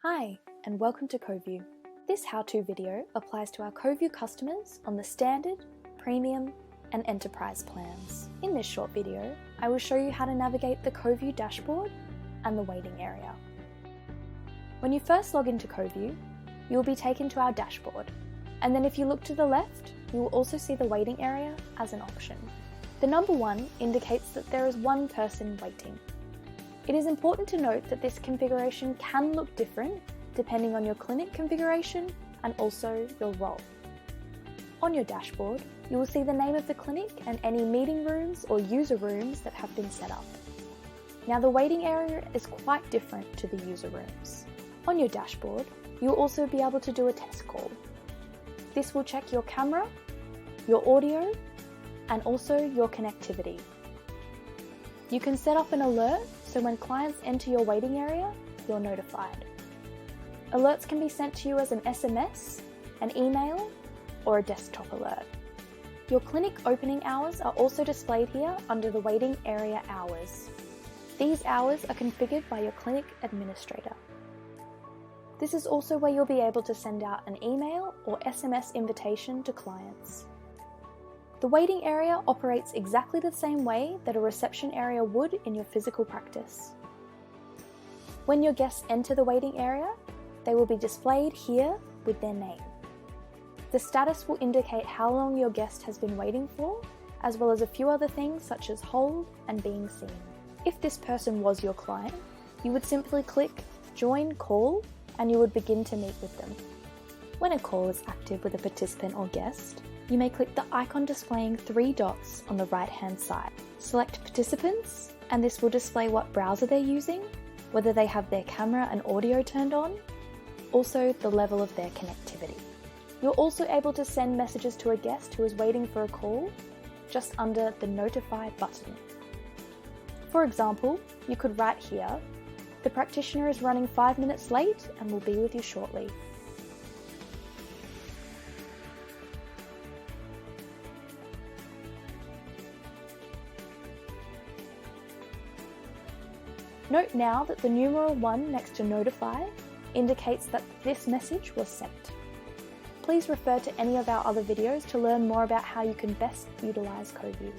Hi, and welcome to CoView. This how-to video applies to our CoView customers on the Standard, Premium, and Enterprise plans. In this short video, I will show you how to navigate the CoView dashboard and the waiting area. When you first log into CoView, you will be taken to our dashboard, and then if you look to the left, you will also see the waiting area as an option. The number 1 indicates that there is one person waiting. It is important to note that this configuration can look different depending on your clinic configuration and also your role. On your dashboard, you will see the name of the clinic and any meeting rooms or user rooms that have been set up. Now the waiting area is quite different to the user rooms. On your dashboard, you will also be able to do a test call. This will check your camera, your audio, and also your connectivity. You can set up an alert so when clients enter your waiting area, you're notified. Alerts can be sent to you as an SMS, an email, or a desktop alert. Your clinic opening hours are also displayed here under the waiting area hours. These hours are configured by your clinic administrator. This is also where you'll be able to send out an email or SMS invitation to clients. The waiting area operates exactly the same way that a reception area would in your physical practice. When your guests enter the waiting area, they will be displayed here with their name. The status will indicate how long your guest has been waiting for, as well as a few other things such as hold and being seen. If this person was your client, you would simply click Join Call and you would begin to meet with them. When a call is active with a participant or guest, you may click the icon displaying 3 dots on the right-hand side. Select Participants, and this will display what browser they're using, whether they have their camera and audio turned on, also the level of their connectivity. You're also able to send messages to a guest who is waiting for a call just under the Notify button. For example, you could write here, "The practitioner is running 5 minutes late and will be with you shortly." Note now that the numeral 1 next to Notify indicates that this message was sent. Please refer to any of our other videos to learn more about how you can best utilize CoView.